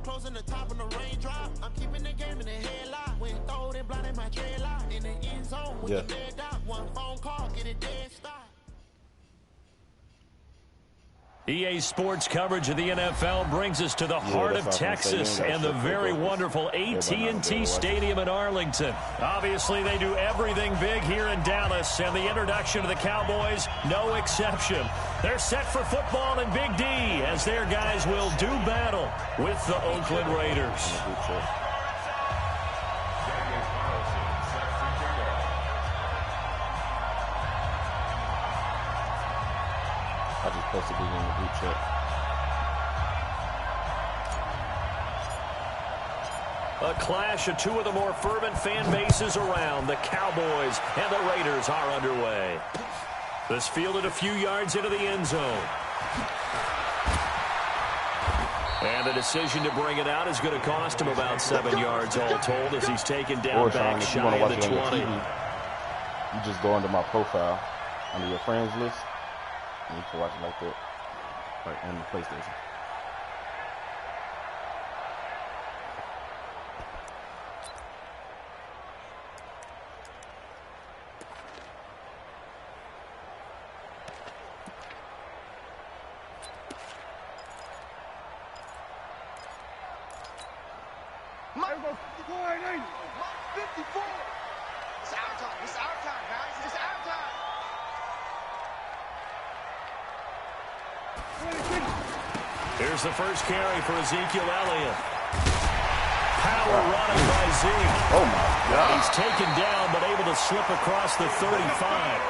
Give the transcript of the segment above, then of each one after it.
closing the top on the raindrop. I'm keeping the game in the headlock. When throwed and blinded my dreadlock. In the end zone with the dead dot. One phone call, get it dead stop. EA Sports coverage of the NFL brings us to the heart of Texas and the very wonderful AT&T Stadium in Arlington. Obviously, they do everything big here in Dallas, and the introduction of the Cowboys, no exception. They're set for football in Big D as their guys will do battle with the Oakland Raiders. I just posted it in the group chat. A clash of two of the more fervent fan bases around. The Cowboys and the Raiders are underway. This fielded a few yards into the end zone. And the decision to bring it out is going to cost him about 7 yards all told as he's taken down back shy of the 20. You just go under my profile, under your friends list. And you can watch it like that, like on the PlayStation. Marvel 54. It's our time. It's our time, guys. It's our time. Here's the first carry for Ezekiel Elliott. Power running by Zeke. Oh, my God. He's taken down, but able to slip across the 35.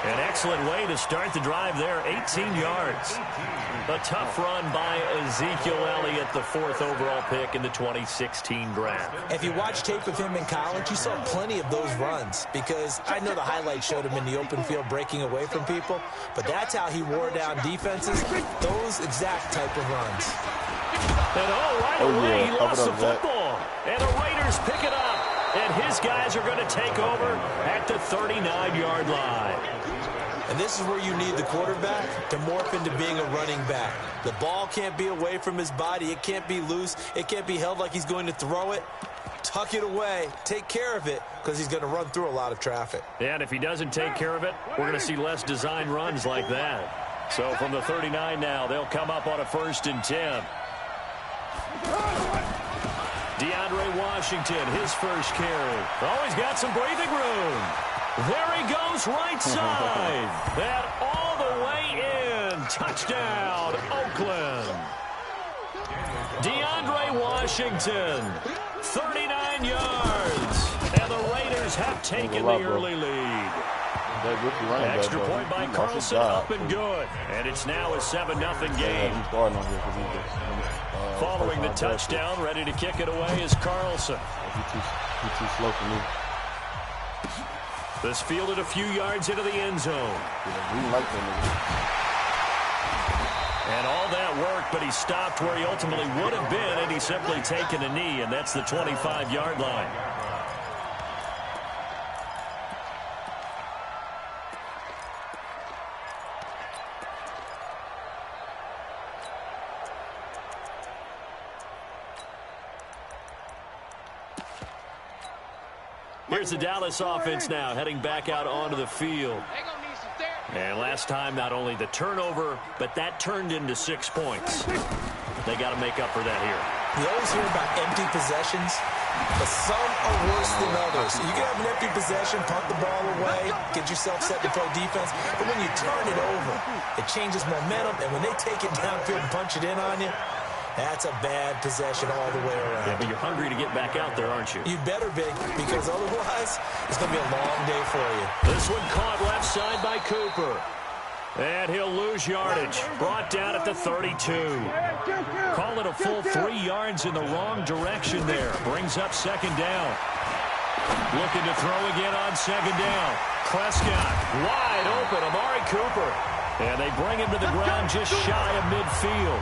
An excellent way to start the drive there, 18 yards. A tough run by Ezekiel Elliott, the 4th overall pick in the 2016 draft. If you watch tape of him in college, you saw plenty of those runs because I know the highlights showed him in the open field breaking away from people, but that's how he wore down defenses, those exact type of runs. And right away, he lost the football. And the Raiders pick it up. And his guys are going to take over at the 39-yard line. And this is where you need the quarterback to morph into being a running back. The ball can't be away from his body. It can't be loose. It can't be held like he's going to throw it. Tuck it away. Take care of it because he's going to run through a lot of traffic. And if he doesn't take care of it, we're going to see less design runs like that. So from the 39 now, they'll come up on a 1st and 10. DeAndre Washington, his first carry. Oh, he's got some breathing room. There he goes, right side. And all the way in. Touchdown, Oakland. DeAndre Washington, 39 yards. And the Raiders have taken the early lead. Extra point by Carlson, up and good. And it's now a 7-0 game. Following the touchdown, ready to kick it away is Carlson. He's too slow for me. This fielded a few yards into the end zone. And all that work, but he stopped where he ultimately would have been had he simply taken a knee, and that's the 25-yard line. Here's the Dallas offense now, heading back out onto the field. And last time, not only the turnover, but that turned into 6 points. They got to make up for that here. You always hear about empty possessions, but some are worse than others. You can have an empty possession, punt the ball away, get yourself set to play defense, but when you turn it over, it changes momentum, and when they take it downfield and punch it in on you, that's a bad possession all the way around. Yeah, but you're hungry to get back out there, aren't you? You better be, because otherwise, it's going to be a long day for you. This one caught left side by Cooper. And he'll lose yardage. Brought down at the 32. Call it a full 3 yards in the wrong direction there. Brings up 2nd down. Looking to throw again on 2nd down. Prescott wide open. Amari Cooper. And they bring him to the ground just shy of midfield.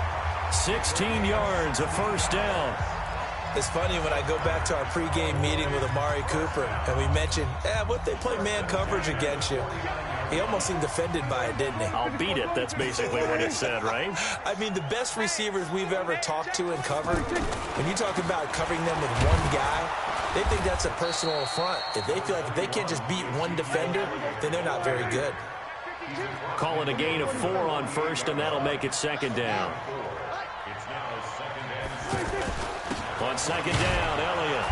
16 yards, a 1st down. It's funny when I go back to our pregame meeting with Amari Cooper and we mentioned, what if they play man coverage against you? He almost seemed offended by it, didn't he? I'll beat it. That's basically what it said, right? I mean, the best receivers we've ever talked to and covered, when you talk about covering them with one guy, they think that's a personal affront. If they feel like if they can't just beat one defender, then they're not very good. Calling a gain of 4 on first, and that'll make it second down. On second down, Elliott.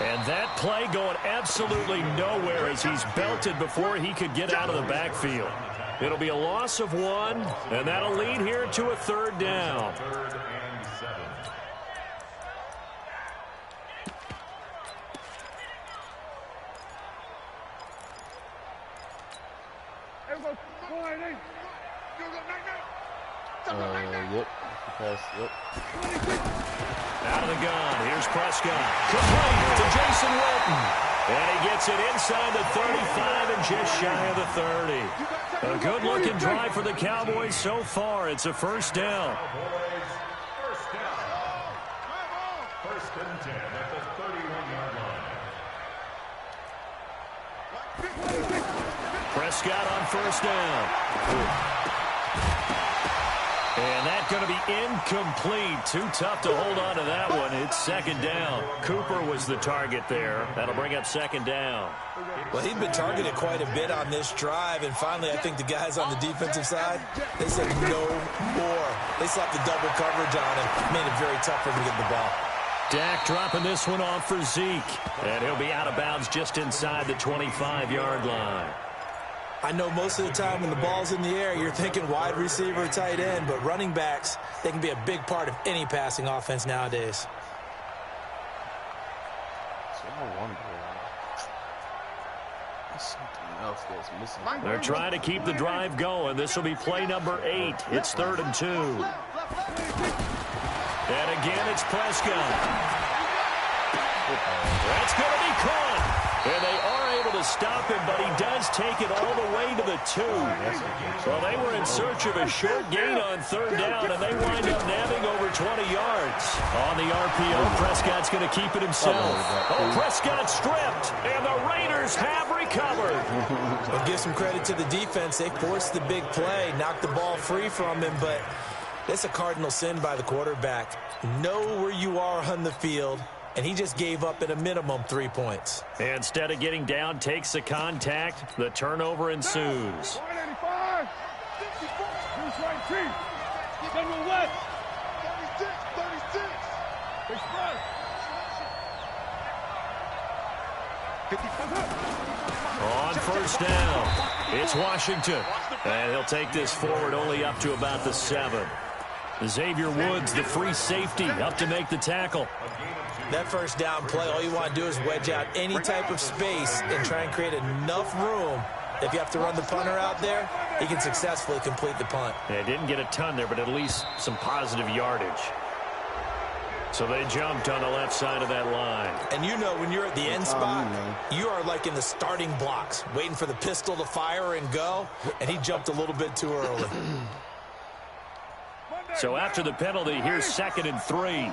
And that play going absolutely nowhere as he's belted before he could get out of the backfield. It'll be a loss of 1, and that'll lead here to a third down. Yep. Yep. Out of the gun. Here's Prescott. Complete to Jason Witten. And he gets it inside the 35 and just shy of the 30. A good-looking drive for the Cowboys so far. It's a first down. First and 10 at the 31-yard line. Prescott on first down. And that's going to be incomplete. Too tough to hold on to that one. It's second down. Cooper was the target there. That'll bring up second down. Well, he'd been targeted quite a bit on this drive, and finally I think the guys on the defensive side, they said no more. They slapped the double coverage on him, made it very tough for him to get the ball. Dak dropping this one off for Zeke. And he'll be out of bounds just inside the 25-yard line. I know most of the time when the ball's in the air, you're thinking wide receiver, tight end, but running backs, they can be a big part of any passing offense nowadays. So I wonder, there's something else that's missing. They're trying to keep the drive going. This will be play number 8. It's 3rd and 2. And again, it's Prescott. That's going to be caught. And they are able to stop him, but he does take it all the way to the 2. Well, they were in search of a short gain on 3rd down, and they wind up nabbing over 20 yards. On the RPO, Prescott's going to keep it himself. Oh, Prescott stripped, and the Raiders have recovered. Well, give some credit to the defense. They forced the big play, knocked the ball free from him, but that's a cardinal sin by the quarterback. Know where you are on the field. And he just gave up at a minimum 3 points. Instead of getting down, takes the contact. The turnover ensues. 185. 54. Right team. General West. 36. Express. 54. On first down, it's Washington. And he'll take this forward only up to about the 7. Xavier Woods, the free safety, up to make the tackle. That first down play, all you want to do is wedge out any type of space and try and create enough room. If you have to run the punter out there, he can successfully complete the punt. Yeah, didn't get a ton there, but at least some positive yardage. So they jumped on the left side of that line. And you know when you're at the end spot, you are like in the starting blocks, waiting for the pistol to fire and go, and he jumped a little bit too early. So after the penalty, here's 2nd and 3.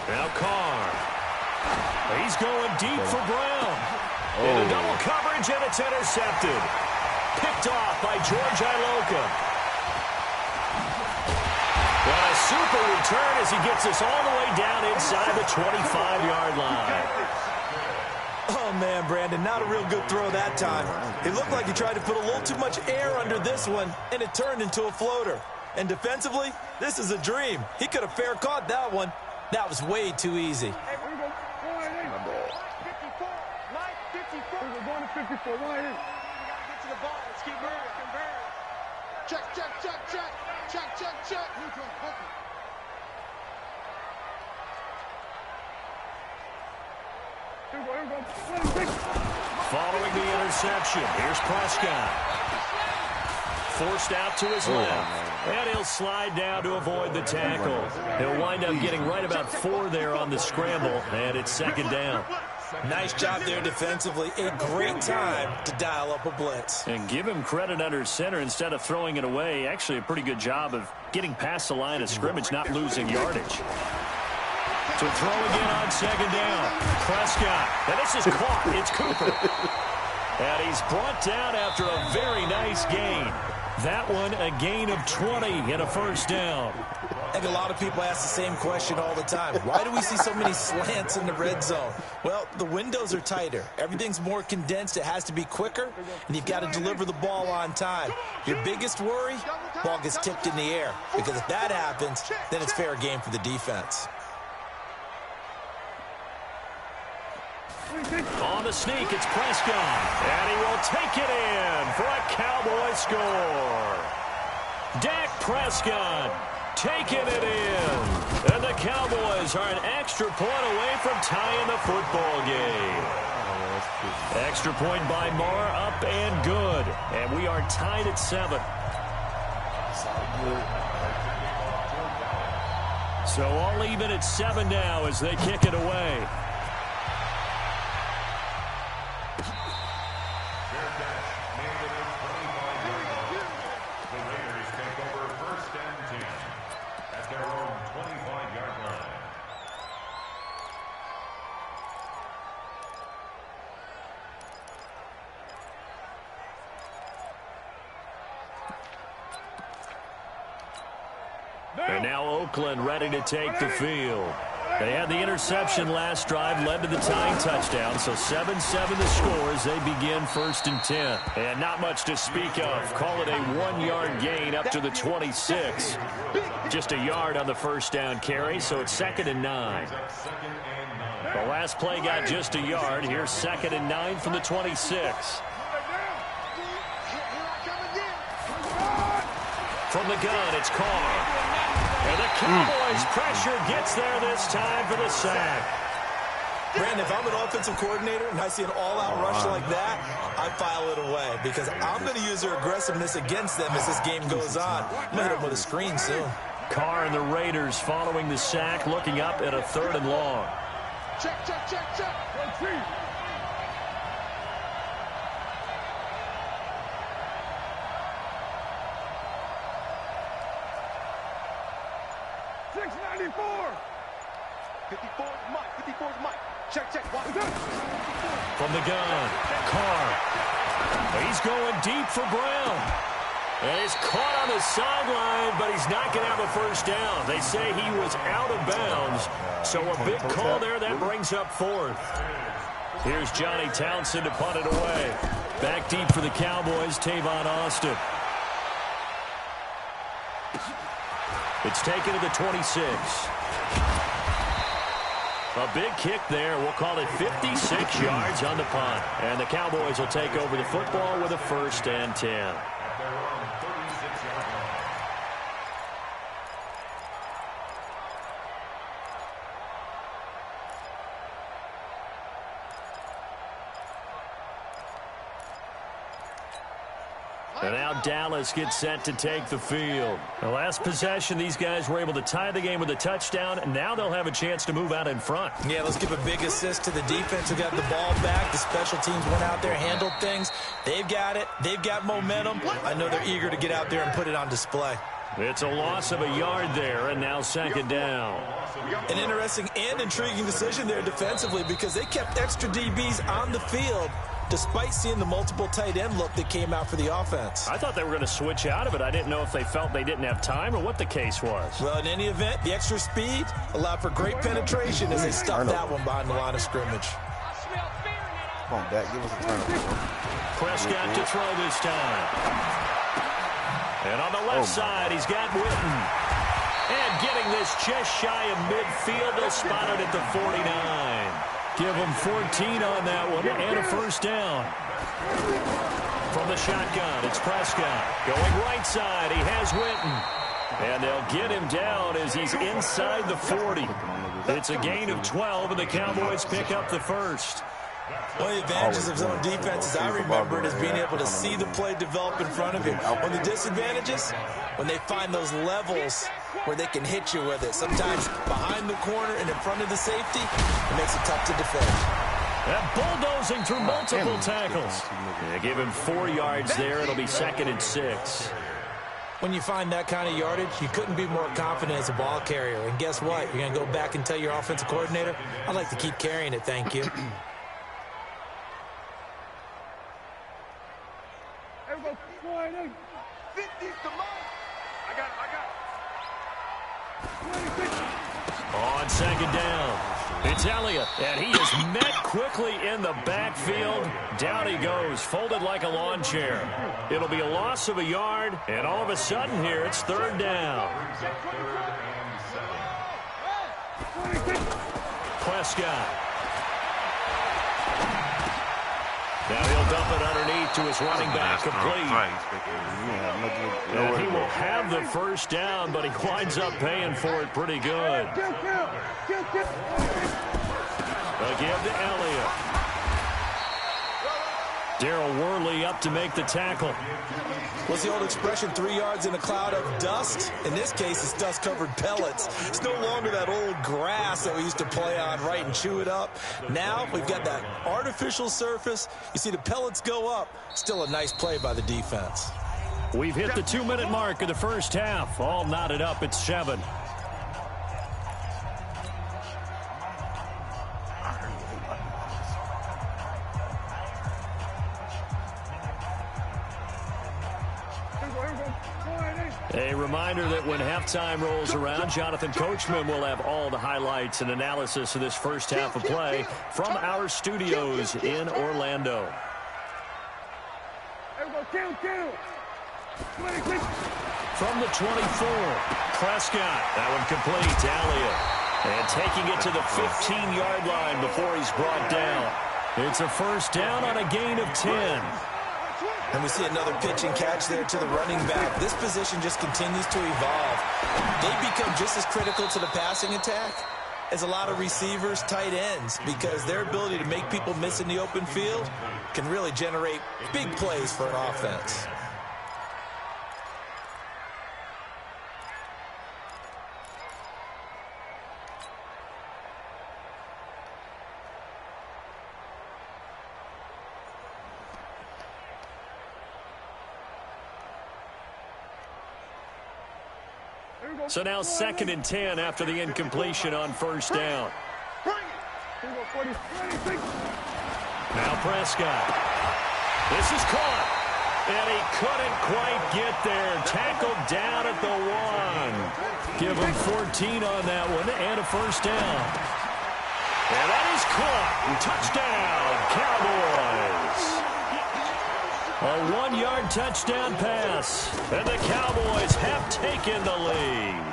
Now Carr. He's going deep for Brown. Into double coverage, and it's intercepted. Picked off by George Iloka. Well, a super return as he gets us all the way down inside the 25-yard line. Oh, man, Brandon, not a real good throw that time. It looked like he tried to put a little too much air under this one, and it turned into a floater. And defensively, this is a dream. He could have fair caught that one. That was way too easy. Hey, we're going to 54. Line 54. We're going to 54. Line in. We got to get to the ball. Let's keep moving. Check. Following the interception, here's Prescott. forced out to his left. And he'll slide down to avoid the tackle. He'll wind up getting right about 4 there on the scramble, and it's second down. Nice job there defensively. A great time to dial up a blitz. And give him credit under center instead of throwing it away. Actually a pretty good job of getting past the line of scrimmage, not losing yardage. To throw again on second down. Prescott. And this is caught. It's Cooper. And he's brought down after a very nice gain. That one a gain of 20 and a first down. I think a lot of people ask the same question all the time. Why do we see so many slants in the red zone? Well, the windows are tighter. Everything's more condensed. It has to be quicker, and you've got to deliver the ball on time. Your biggest worry, ball gets tipped in the air, because if that happens, then it's fair game for the defense. On the sneak, it's Prescott, and he will take it in for a Cowboy score. Dak Prescott taking it in, and the Cowboys are an extra point away from tying the football game. Extra point by Marr, up and good, and we are tied at 7. So all even at 7 now as they kick it away. And now Oakland ready to take the field. They had the interception last drive, led to the tying touchdown, so 7-7 the score as they begin 1st and 10. And not much to speak of. Call it a 1-yard gain up to the 26. Just a yard on the first down carry, so it's 2nd and 9. The last play got just a yard. Here's 2nd and 9 from the 26. From the gun, it's Carr. And the Cowboys pressure gets there this time for the sack. Brandon, if I'm an offensive coordinator and I see an all-out rush like that, I file it away because I'm going to use their aggressiveness against them as this game goes on. I'm going to hit them with a screen soon. Carr and the Raiders following the sack, looking up at a 3rd and long. Check, check, check, check. Let's see. Check, check. From the gun, Carr. He's going deep for Brown. And he's caught on the sideline, but he's not going to have a first down. They say he was out of bounds. So a big call there. That brings up 4th. Here's Johnny Townsend to punt it away. Back deep for the Cowboys, Tavon Austin. It's taken to the 26. A big kick there. We'll call it 56 yards on the punt. And the Cowboys will take over the football with a 1st and 10. And now Dallas gets set to take the field. The last possession, these guys were able to tie the game with a touchdown, and now they'll have a chance to move out in front. Yeah, let's give a big assist to the defense who got the ball back. The special teams went out there, handled things. They've got it. They've got momentum. I know they're eager to get out there and put it on display. It's a loss of a yard there, and now 2nd down. An interesting and intriguing decision there defensively because they kept extra DBs on the field despite seeing the multiple tight end look that came out for the offense. I thought they were going to switch out of it. I didn't know if they felt they didn't have time or what the case was. Well, in any event, the extra speed allowed for great penetration as they stuffed that one behind the line of scrimmage. Come on, Dak, give us a turnover. Prescott to throw this time. And on the left side, he's got Witten. And getting this just shy of midfield, they'll spot it at the 49. Give him 14 on that one and a first down. From the shotgun, it's Prescott. Going right side, he has Witten. And they'll get him down as he's inside the 40. It's a gain of 12, and the Cowboys pick up the first. One of the advantages of zone defense, as I remember it, is being able to see the play develop in front of you. One of the disadvantages, when they find those levels where they can hit you with it. Sometimes behind the corner and in front of the safety, it makes it tough to defend. And bulldozing through multiple tackles. Yeah, give him 4 yards there. It'll be 2nd and 6. When you find that kind of yardage, you couldn't be more confident as a ball carrier. And guess what? You're going to go back and tell your offensive coordinator, I'd like to keep carrying it, thank you. Everybody, 50's the most. I got it. On 2nd down, it's Elliott, and he is met quickly in the backfield. Down he goes, folded like a lawn chair. It'll be a loss of a yard, and all of a sudden here, it's 3rd down. Prescott. Now he'll dump it underneath to his running back, complete. And he will have the 1st down, but he winds up paying for it pretty good. Again to Elliott. Darryl Worley up to make the tackle. What's the old expression, 3 yards in a cloud of dust? In this case, it's dust-covered pellets. It's no longer that old grass that we used to play on, right, and chew it up. Now we've got that artificial surface. You see the pellets go up. Still a nice play by the defense. We've hit the 2-minute mark of the 1st half. All knotted up at 7. A reminder that when halftime rolls around, Jonathan Coachman will have all the highlights and analysis of this 1st half of play from our studios in Orlando. From the 24, Prescott. That one complete to Elliott. And taking it to the 15-yard line before he's brought down. It's a 1st down on a gain of 10. And we see another pitch and catch there to the running back. This position just continues to evolve. They become just as critical to the passing attack as a lot of receivers, tight ends, because their ability to make people miss in the open field can really generate big plays for an offense. So now 2nd and 10 after the incompletion on 1st down. Now Prescott. This is caught. And he couldn't quite get there. Tackled down at the 1. Give him 14 on that one and a 1st down. And that is caught. Touchdown, Cowboys. A 1-yard touchdown pass, and the Cowboys have taken the lead.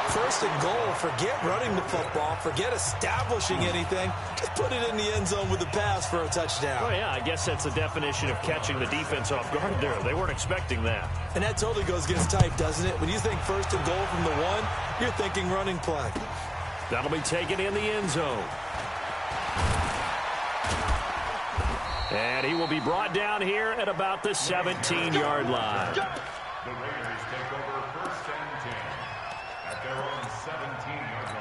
1st and goal, forget running the football, forget establishing anything. Just put it in the end zone with a pass for a touchdown. Oh, yeah, I guess that's the definition of catching the defense off guard there. They weren't expecting that. And that totally goes against type, doesn't it? When you think 1st and goal from the 1, you're thinking running play. That'll be taken in the end zone. And he will be brought down here at about the 17-yard line. The Raiders take over 1st and 10 at their own 17-yard line.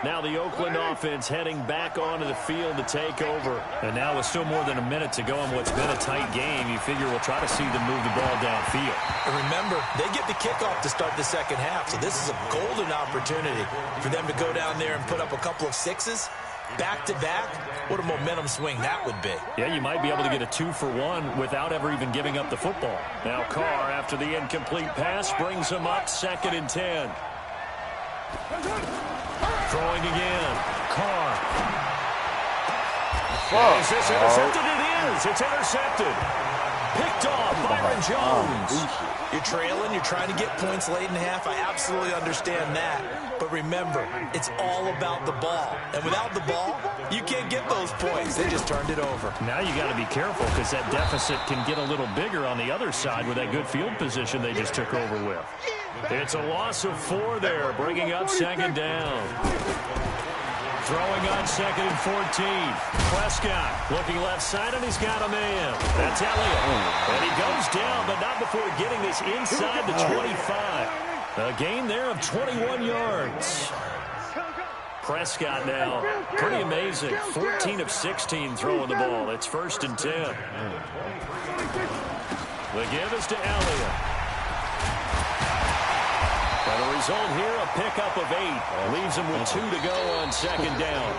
Now the Oakland offense heading back onto the field to take over. And now with still more than a minute to go in what's been a tight game, you figure we'll try to see them move the ball downfield. And remember, they get the kickoff to start the 2nd half, so this is a golden opportunity for them to go down there and put up a couple of 6s back-to-back. What a momentum swing that would be. Yeah, you might be able to get a 2-for-1 without ever even giving up the football. Now Carr, after the incomplete pass, brings him up 2nd and 10. Throwing again. Carr. Is this intercepted? It is. It's intercepted. Picked off, Byron Jones. You're trailing, you're trying to get points late in the half. I absolutely understand that. But remember, it's all about the ball. And without the ball, you can't get those points. They just turned it over. Now you got to be careful because that deficit can get a little bigger on the other side with that good field position they just took over with. It's a loss of 4 there, bringing up second down. Throwing on second and 14. Prescott looking left side, and he's got a man. That's Elliott. And he goes down, but not before getting this inside the 25. A gain there of 21 yards. Prescott now, pretty amazing. 14 of 16 throwing the ball. It's 1st and 10. The give is to Elliott. And the result here, a pickup of 8. Leaves him with 2 to go on second down.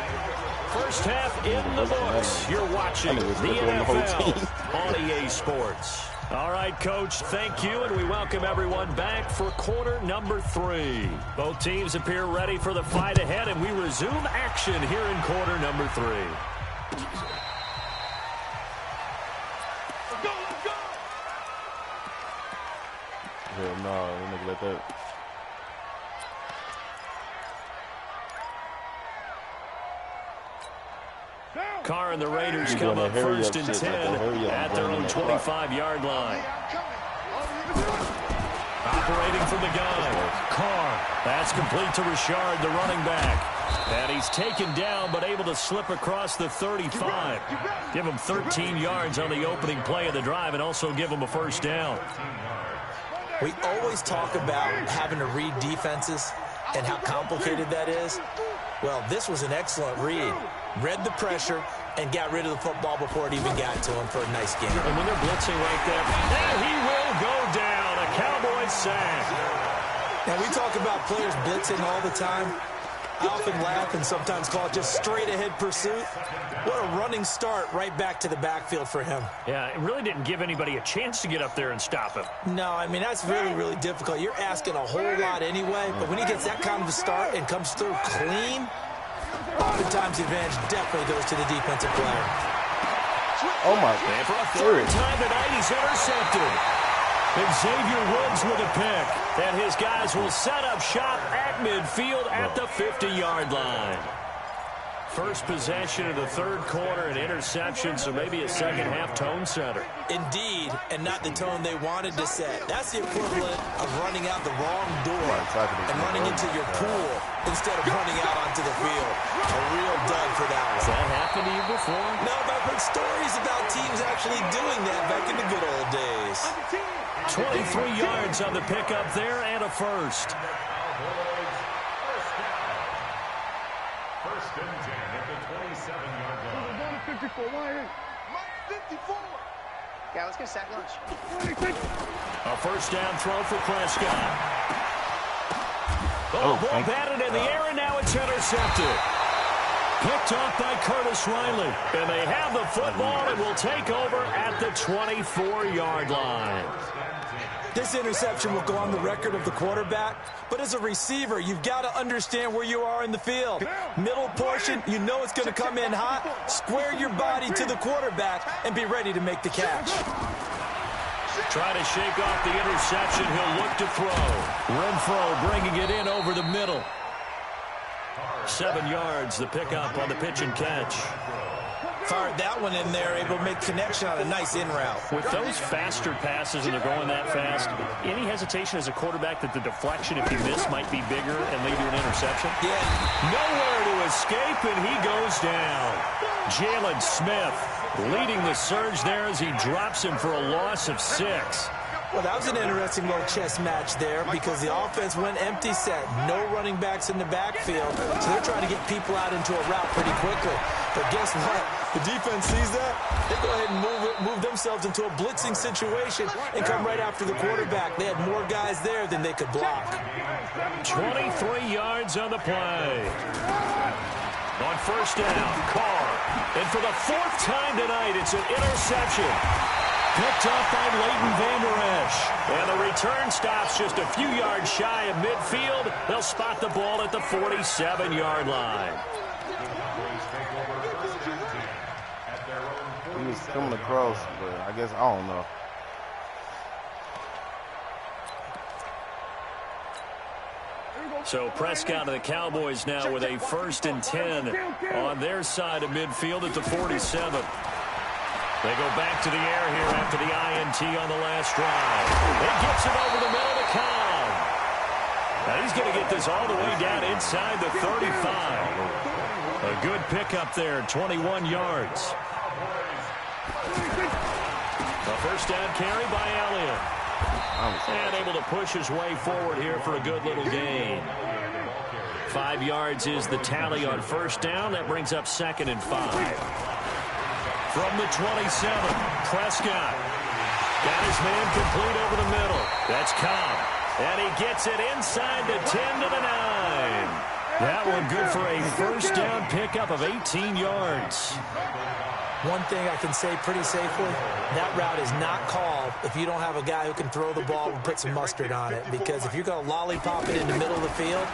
First half in the books. You're watching the NFL on EA Sports. All right, Coach, thank you, and we welcome everyone back for quarter number 3. Both teams appear ready for the fight ahead, and we resume action here in quarter number 3. Let's go, let's go! Hell no, we nigga let that. Carr and the Raiders come up 1st and 10 at their own 25-yard line. Operating from the gun. Carr. That's complete to Richard, the running back. And he's taken down but able to slip across the 35. Give him 13 yards on the opening play of the drive and also give him a first down. We always talk about having to read defenses and how complicated that is. Well, this was an excellent read. Read the pressure and got rid of the football before it even got to him for a nice game. And when they're blitzing right there, and he will go down. A Cowboy sack. Now, we talk about players blitzing all the time. I often laugh and sometimes call it just straight-ahead pursuit. What a running start right back to the backfield for him. Yeah, it really didn't give anybody a chance to get up there and stop him. No, I mean, that's really, really difficult. You're asking a whole lot anyway, but when he gets that kind of a start and comes through clean, oftentimes the advantage definitely goes to the defensive player. Oh, my. And for a 3rd time tonight, he's intercepted. Xavier Woods with a pick. And his guys will set up shop at midfield at the 50-yard line. First possession of the 3rd quarter, an interception, so maybe a second-half tone setter. Indeed, and not the tone they wanted to set. That's the equivalent of running out the wrong door and running into your pool instead of running out onto the field. A real dud for that one. Has that happened to you before? No, but I've heard stories about teams actually doing that back in the good old days. 23 yards on the pickup there and a first. First and 10 at the 27-yard line. We're going to 54. Why is 54. Yeah, let's get sack lunch. A first down throw for Prescott. Oh, ball batted in the air, and now it's intercepted. Picked off by Curtis Riley. And they have the football and will take over at the 24-yard line. This interception will go on the record of the quarterback, but as a receiver, you've got to understand where you are in the field. Middle portion, you know it's going to come in hot. Square your body to the quarterback and be ready to make the catch. Trying to shake off the interception. He'll look to throw. Renfro bringing it in over the middle. 7 yards, the pickup on the pitch and catch. Fired that one in there, able to make connection on a nice in route. With those faster passes and they're going that fast, any hesitation as a quarterback that the deflection, if you miss, might be bigger and lead to an interception? Yeah. Nowhere to escape, and he goes down. Jalen Smith leading the surge there as he drops him for a loss of 6. Well, that was an interesting little chess match there because the offense went empty set. No running backs in the backfield, so they're trying to get people out into a route pretty quickly. But guess what? The defense sees that. They go ahead and move themselves into a blitzing situation and come right after the quarterback. They had more guys there than they could block. 23 yards on the play. On first down, Carr. And for the 4th time tonight, it's an interception. Picked off by Leighton Vander Esch. And the return stops just a few yards shy of midfield. They'll spot the ball at the 47-yard line. He was coming across, but I guess, I don't know. So Prescott and the Cowboys now with a 1st and 10 on their side of midfield at the 47. They go back to the air here after the INT on the last drive. It gets it over the middle to Cobb. Now he's going to get this all the way down inside the 35. A good pickup there, 21 yards. A first down carry by Elliott. And able to push his way forward here for a good little gain. 5 yards is the tally on first down. That brings up 2nd and 5. From the 27, Prescott. Got his man complete over the middle. That's Cobb. And he gets it inside the 10 to the 9. That one good for a first down pickup of 18 yards. One thing I can say pretty safely, that route is not called if you don't have a guy who can throw the ball and put some mustard on it. Because if you're going to lollipop it in the middle of the field,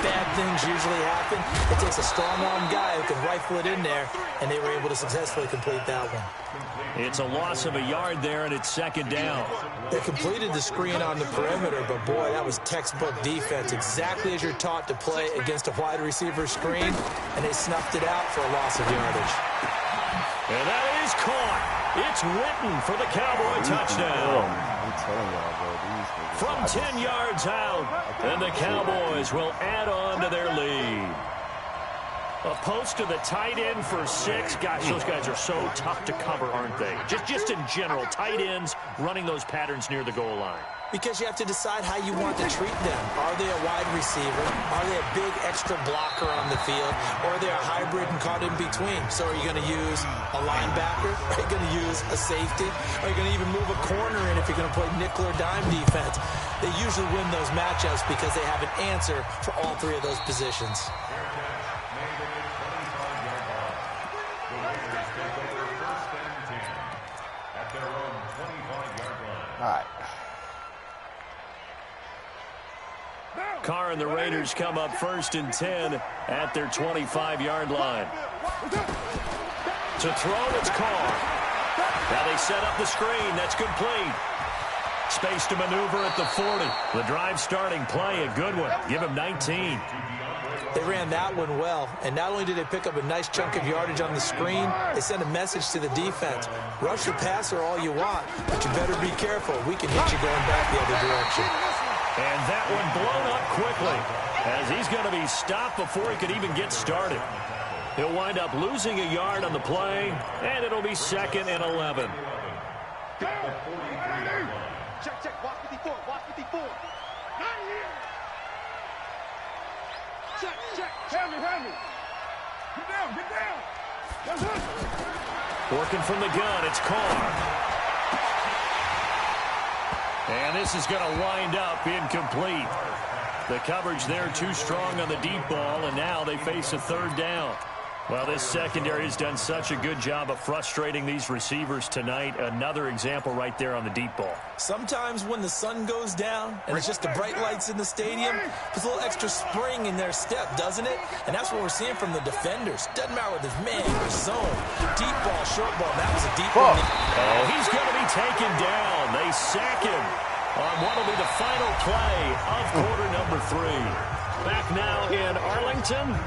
bad things usually happen. It takes a strong-arm guy who can rifle it in there, and they were able to successfully complete that one. It's a loss of a yard there, and it's 2nd down. They completed the screen on the perimeter, but, boy, that was textbook defense, exactly as you're taught to play against a wide receiver screen, and they snuffed it out for a loss of yardage. And that is caught. It's Witten for the Cowboy touchdown. I'm telling y'all, bro. From 10 yards out, and the Cowboys will add on to their lead. A post to the tight end for 6. Gosh, those guys are so tough to cover, aren't they? Just in general, tight ends running those patterns near the goal line. Because you have to decide how you want to treat them. Are they a wide receiver? Are they a big extra blocker on the field? Or are they a hybrid and caught in between? So are you going to use a linebacker? Are you going to use a safety? Are you going to even move a corner in if you're going to play nickel or dime defense? They usually win those matchups because they have an answer for all 3 of those positions. All right. Carr and the Raiders come up 1st and 10 at their 25-yard line. To throw, it's Carr. Now they set up the screen. That's complete. Space to maneuver at the 40. The drive starting play, a good one. Give him 19. They ran that one well, and not only did they pick up a nice chunk of yardage on the screen, they sent a message to the defense. Rush the passer all you want, but you better be careful. We can hit you going back the other direction. And that one blown up quickly as he's going to be stopped before he could even get started. He'll wind up losing a yard on the play, and it'll be 2nd and 11. Check, check. Watch 54. Watch 54. Not here. Check, check. Hand me. Get down. That's it. Working from the gun, it's Carr. And this is going to wind up incomplete. The coverage there too strong on the deep ball, and now they face a 3rd down. Well, this secondary has done such a good job of frustrating these receivers tonight. Another example right there on the deep ball. Sometimes when the sun goes down and it's just the bright lights in the stadium, there's a little extra spring in their step, doesn't it? And that's what we're seeing from the defenders. Doesn't matter whether it's man or zone. Deep ball, short ball. That was a deep one. Oh, he's going to be taken down. They sack him on what will be the final play of quarter number 3. Back now in Arlington.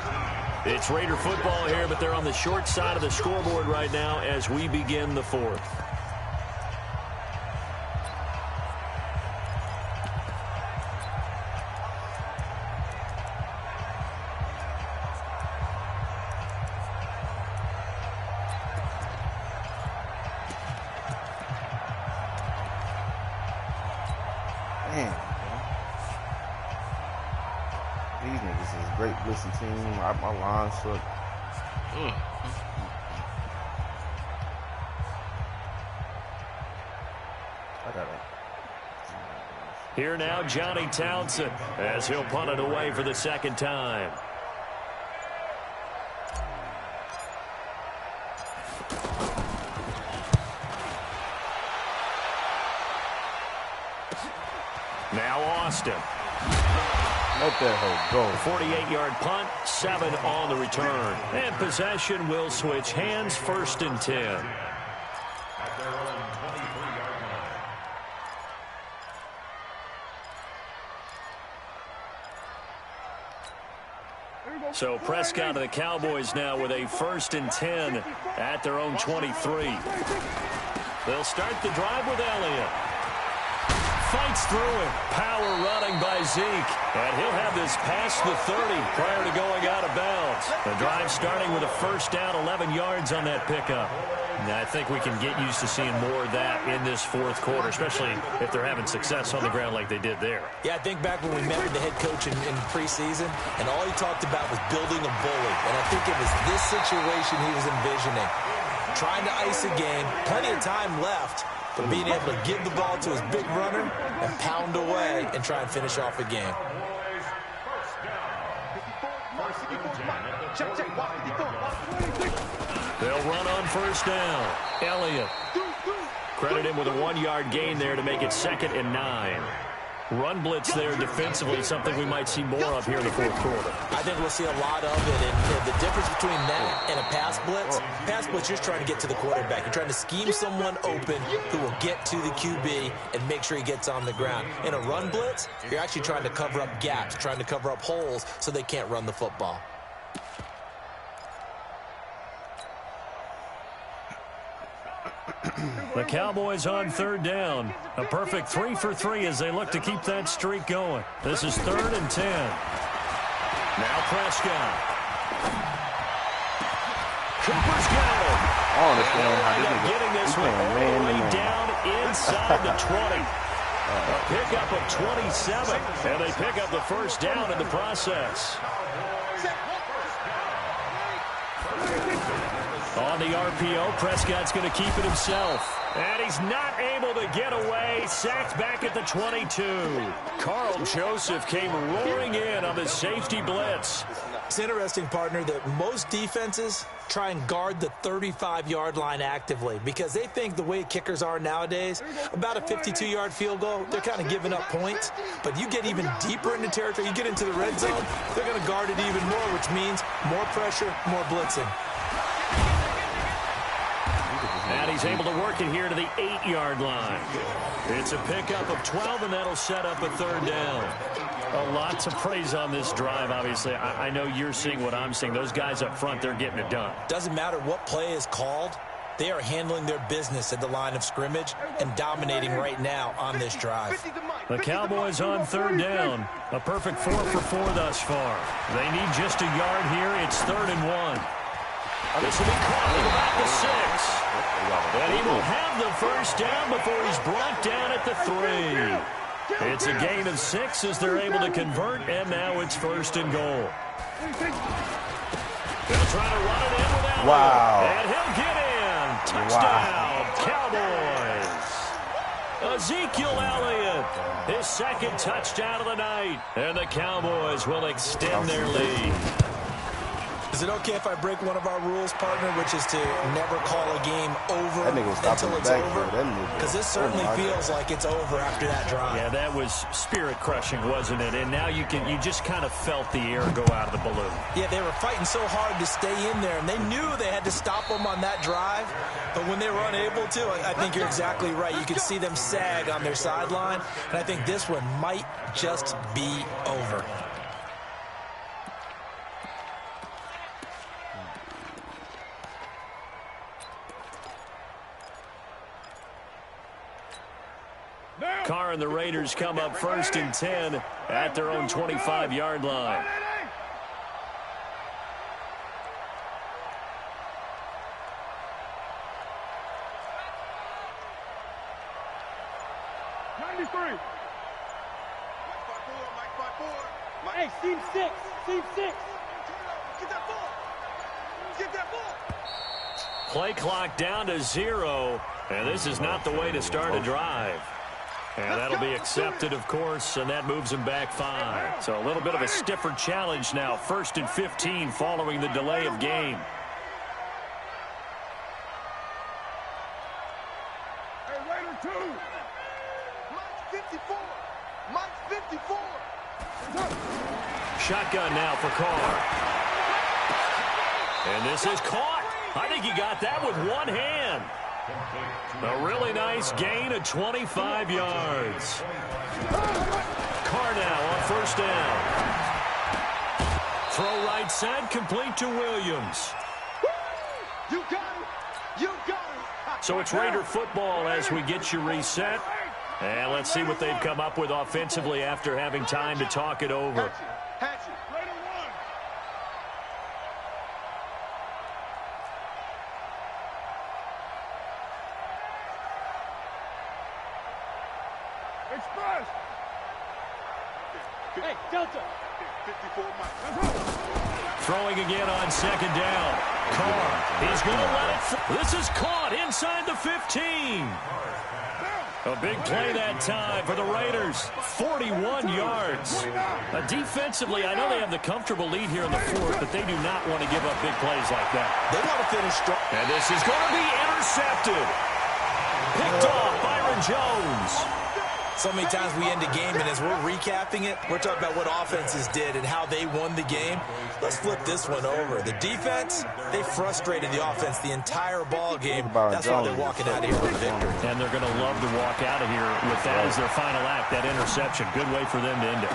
It's Raider football here, but they're on the short side of the scoreboard right now as we begin the 4th. These niggas is a great blitzing team. My line suck. Here now, Johnny Townsend, as he'll punt it away for the 2nd time. Now Austin. Let that hoe go. 48-yard punt, 7 on the return. And possession will switch hands, 1st and 10. At their own 23-yard line. So Prescott and the Cowboys now with a 1st and 10 at their own 23. They'll start the drive with Elliott. Fights through it. Power running by Zeke. And he'll have this past the 30 prior to going out of bounds. The drive starting with a 1st down, 11 yards on that pickup. Now, I think we can get used to seeing more of that in this 4th quarter, especially if they're having success on the ground like they did there. Yeah, I think back when we met with the head coach in preseason, and all he talked about was building a bully. And I think it was this situation he was envisioning. Trying to ice a game, plenty of time left, but being able to give the ball to his big runner and pound away and try and finish off a game. They'll run on 1st down. Elliott. Credit him with a 1-yard gain there to make it 2nd and 9. Run blitz there defensively, something we might see more of here in the 4th quarter. I think we'll see a lot of it, and the difference between that and a pass blitz, you're just trying to get to the quarterback. You're trying to scheme someone open who will get to the QB and make sure he gets on the ground. In a run blitz, you're actually trying to cover up gaps, trying to cover up holes so they can't run the football. The Cowboys on 3rd down. A perfect 3 for 3 as they look to keep that streak going. This is 3rd and 10. Now Prescott. Cooper's got it. I don't understand how this nigga getting this one all the way down inside the 20. A pickup of 27, and they pick up the 1st down in the process. On the RPO, Prescott's going to keep it himself. And he's not able to get away. Sacked back at the 22. Carl Joseph came roaring in on the safety blitz. It's interesting, partner, that most defenses try and guard the 35-yard line actively because they think the way kickers are nowadays, about a 52-yard field goal, they're kind of giving up points. But you get even deeper into territory, you get into the red zone, they're going to guard it even more, which means more pressure, more blitzing. And he's able to work it here to the 8-yard line. It's a pickup of 12, and that'll set up a 3rd down. A lot to praise on this drive, obviously. I know you're seeing what I'm seeing. Those guys up front, they're getting it done. Doesn't matter what play is called. They are handling their business at the line of scrimmage and dominating right now on this drive. The Cowboys on 3rd down. A perfect 4 for 4 thus far. They need just a yard here. It's 3rd and 1. This will be caught at about the 6. And he will have the 1st down before he's brought down at the 3. It's a gain of 6 as they're able to convert, and now it's 1st and goal. They'll try to run it in without Wow. And he'll get in. Touchdown, Cowboys. Ezekiel Elliott, his 2nd touchdown of the night. And the Cowboys will extend their lead. Is it okay if I break one of our rules, partner, which is to never call a game over until it's over? Because this certainly feels like it's over after that drive. Yeah, that was spirit-crushing, wasn't it? And now you just kind of felt the air go out of the balloon. Yeah, they were fighting so hard to stay in there, and they knew they had to stop them on that drive. But when they were unable to, I think you're exactly right. You could see them sag on their sideline, and I think this one might just be over. Carr and the Raiders come up 1st and 10 at their own 25-yard line. Hey, seam 6. Seam 6. Get that ball. Get that ball. Play clock down to 0, and this is not the way to start a drive. And that'll be accepted, of course, and that moves them back 5. So a little bit of a stiffer challenge now. 1st and 15 following the delay of game. Hey, Raider 2. Mike's 54. Mike's 54. Shotgun now for Carr. And this is caught. I think he got that with one hand. A really nice gain of 25 yards. Carr now on 1st down. Throw right side, complete to Williams. You got it. You got it. So it's Raider football as we get you reset. And let's see what they've come up with offensively after having time to talk it over. Express. Hey, Delta. 54 miles. Throwing again on second down. Carr, he's going to let it. This is caught inside the 15. A big play that time for the Raiders. 41 yards. Defensively, I know they have the comfortable lead here in the fourth, but they do not want to give up big plays like that. They want to finish strong. And this is going to be intercepted. Picked off Byron Jones. So many times we end a game, and as we're recapping it, we're talking about what offenses did and how they won the game. Let's flip this one over. The defense, they frustrated the offense the entire ball game. That's why they're walking out of here with a victory. And they're going to love to walk out of here with that as their final act, that interception. Good way for them to end it.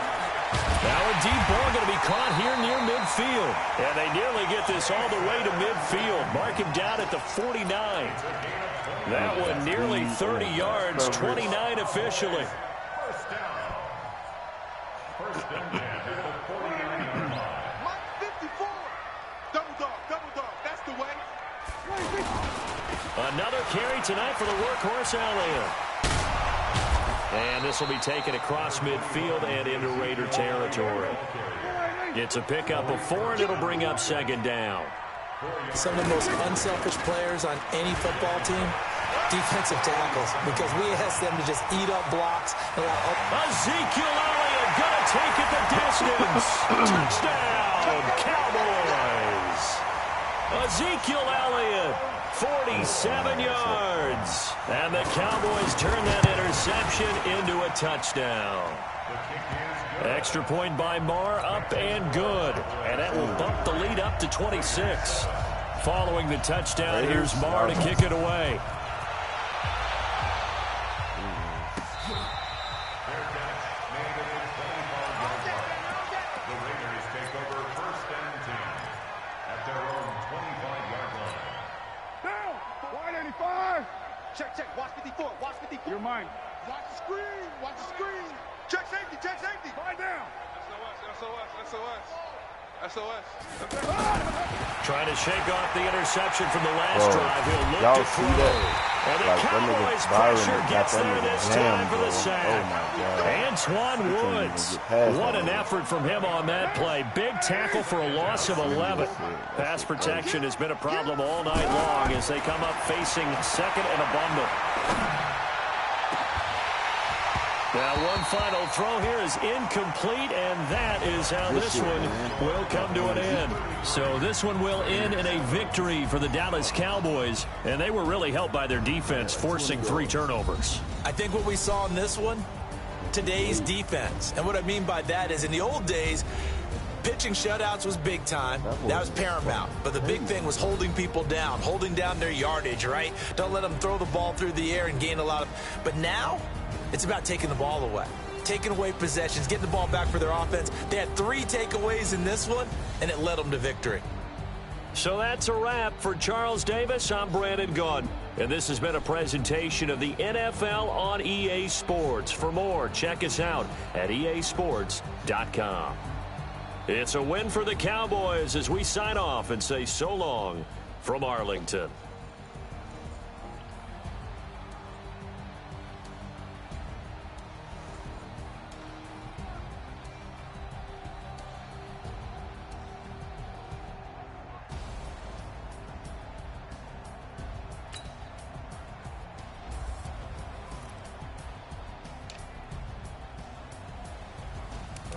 Now a deep ball going to be caught here near midfield. And they nearly get this all the way to midfield. Mark him down at the 49. That one nearly 30 yards, 29 officially. First down at the 49. Mike 54. Double dog. That's the way. Another carry tonight for the workhorse Elliott. And this will be taken across midfield and into Raider territory. It's a pickup of 4, and it'll bring up second down. Some of the most unselfish players on any football team, defensive tackles, because we ask them to just eat up blocks. Ezekiel Elliott going to take it the distance. Touchdown, Cowboys. Ezekiel Elliott, 47 yards. And the Cowboys turn that interception into a touchdown. Extra point by Marr, up and good. And that will bump the lead up to 26. Following the touchdown, here's Marr to kick it away. The Raiders take over first and 10 at their own 25-yard line. Down. Wide 85. Check. Watch 54. Watch 54. You're mine. Watch the screen. Watch the screen. Check safety. Lie down. SOS. Trying to shake off the interception from the last drive. He'll look to throw. And the Cowboys pressure gets there this time for the sack. Antoine Woods. What an effort from him on that play. Big tackle for a loss of 11. Pass protection has been a problem all night long as they come up facing second and a bundle. Now one final throw here is incomplete, and that is how this one will come to an end. So this one will end in a victory for the Dallas Cowboys, and they were really helped by their defense, forcing 3 turnovers. I think what we saw in this one, today's defense. And what I mean by that is in the old days, pitching shutouts was big time. That was paramount. But the big thing was holding people down, holding down their yardage, right? Don't let them throw the ball through the air and gain a lot of... But now, it's about taking the ball away. Taking away possessions, getting the ball back for their offense. They had 3 takeaways in this one, and it led them to victory. So that's a wrap for Charles Davis. I'm Brandon Gaudin, and this has been a presentation of the NFL on EA Sports. For more, check us out at easports.com. It's a win for the Cowboys as we sign off and say so long from Arlington.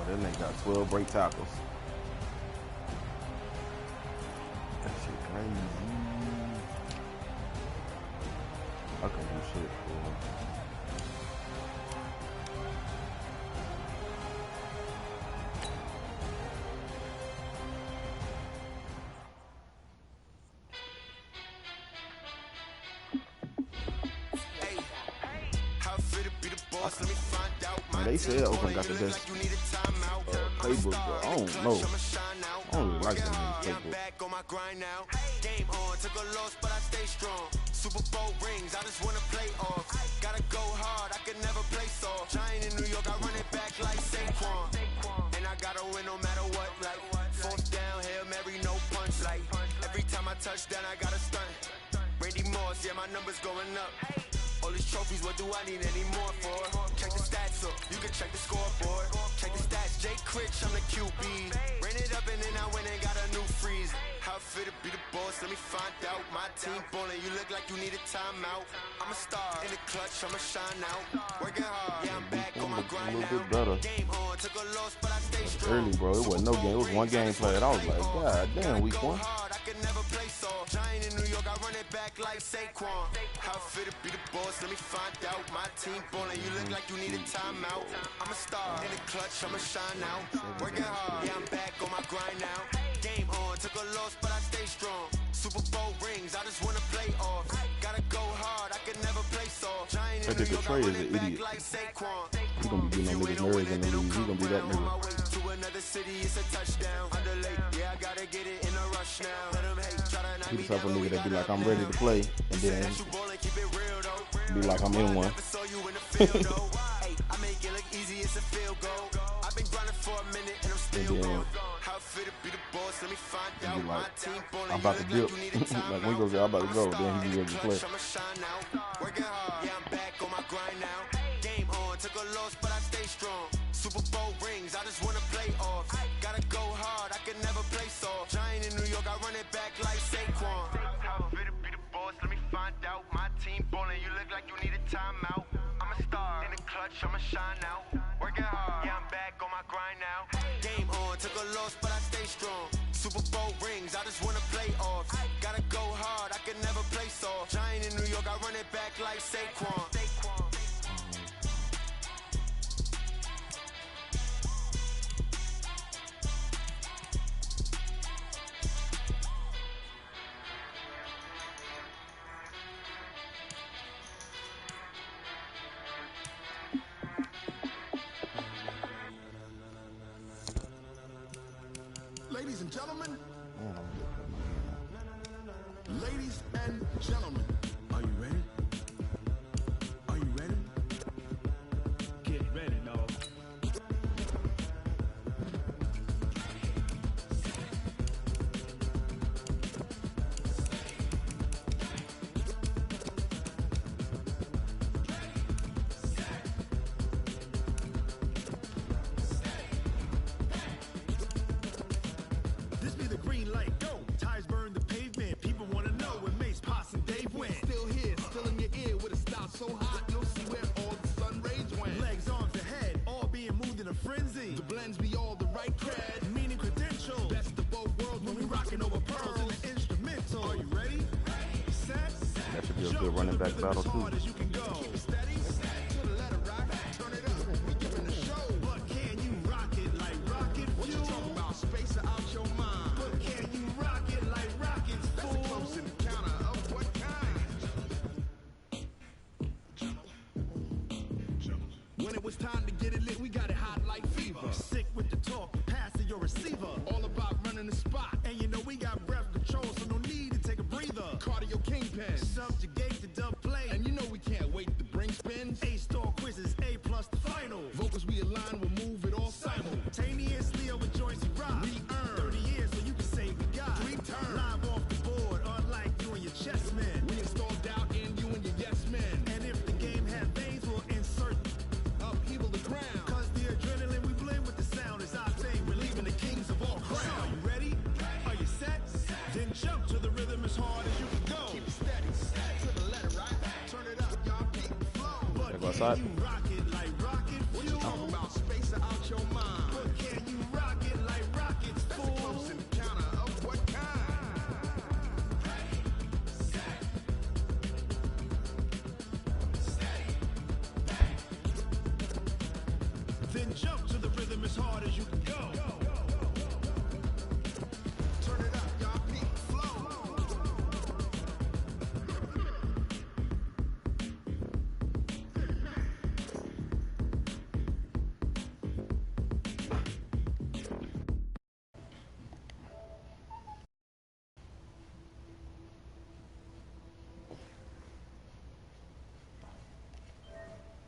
That nigga got 12 break tackles. That shit crazy. I can do shit, boy. They said Oakland got the best playbook, but I don't know. don't really like that I'm playbook. back on my grind now. Game on, took a loss, but I stay strong. Super Bowl rings, I just wanna play off. Gotta go hard, I can never play soft. Giant in New York, I run it back like Saquon. And I gotta win no matter what. Like fourth down, Hail Mary, no punch. Like every time I touch down, I gotta stunt. Randy Moss, yeah, my numbers going up. All these trophies, what do I need any more for? Check the stats up, you can check the scoreboard. Check the stats, Jay Critch, I'm the QB. Ran it up and then I went and got a new freeze. How fit to be the boss, let me find out. My team ballin', you look like you need a timeout. I'm a star, in the clutch, I'ma shine out. Working hard, yeah, I'm back on my grind now. Game on, took a loss, but I stay strong. Early, bro, it wasn't no game, it was one game played. I was like, God damn, week one. I can never play soft. Giant in New York, I run it back like Saquon. How fit to be the boss, let me find out. My team ballin', you look like you need a timeout. I'm a star, in the clutch, I'ma shine out. Working hard, yeah, I'm back on my grind now. Game on, took a loss, but I stay strong. Super Bowl rings, I just wanna play off. Gotta go hard, I can never play soft. Giant in New York, I run it back like Saquon. He gonna be getting on niggas' nerves in the league. He gonna be that nigga. To another city, it's a touchdown. Underlay, yeah, I gotta get it in a rush now. Let them hate, try to knock He me the type of down, nigga that be like, I'm ready to play, and then be like, I'm in one. I make it look easy, it's a field goal. I've been grinding for a minute and I'm still going. How fit to be the boss, let me find out. Be My like, team I'm about to dip. Like, we go, I'm about to go. Then he be ready to play. I'ma shine out. Working hard, yeah, I'm back on my grind now. Game on, took a loss, but I stay strong. Super Bowl rings, I just wanna play off. Gotta go hard, I can never play soft. Giant in New York, I run it back like Saquon. How fit to be the boss, let me find out. My team ballin', you look like you need a timeout. I'm a star, in the clutch, I'ma shine out. Working hard, yeah, I'm back on my grind now. Game on, took a loss, but I stay strong. Super Bowl rings, I just wanna play off. Gotta go hard, I can never play soft. Giant in New York, I run it back like Saquon. Ladies and gentlemen, ladies and gentlemen, are you ready? Are you ready? Get ready, dog. This be the green light, go. Tires burn the pavement. People wanna know where Mace, Posse, and Dave went. Still here, still in your ear with a style so hot, you'll see where all the sun rays went. Legs, arms, ahead, all being moved in a frenzy. The blends be all the right cred, meaning credentials. Best of both worlds when we rockin' over pearls in the instrumental. Are you ready? Set. That should be a good running back battle, too. As you can go. Keep it steady. To the letter rock. Turn it up. We giving the show. But can you rock it like rocket? What you talking about? Space out your mind. But can you rock it like rockets? Fool. That's a close encounter of what kind? When it was time to get it lit, we got it hot like fever. Sick with the talk, pass to your receiver. All about running the spot. And you know we got breath control, so no need to take a breather. Cardio kingpin. Subjugate the dub play. And you know we can't wait to bring spins. A-star quizzes, A+ the final. Vocals we align, we'll move it all simultaneously over joints we rock. We earn 30 years, so you can say we got 3 turns. Live off the board, unlike you and your chess men. We install doubt in you and your yes men. And if the game had veins, we'll insert upheaval the ground. Cause the adrenaline we blend with the sound is our thing. We're leaving the kings of all crowns. So are you ready? Are you set? Then jump to the rhythm as hard as you can go. Keep it steady, to the letter right. Turn it up, y'all keep the flow. But can you rock it like rocket? What you talking about? Space out your mind. But can you rock it like rockets? Fool. That's a close encounter of what kind? Then jump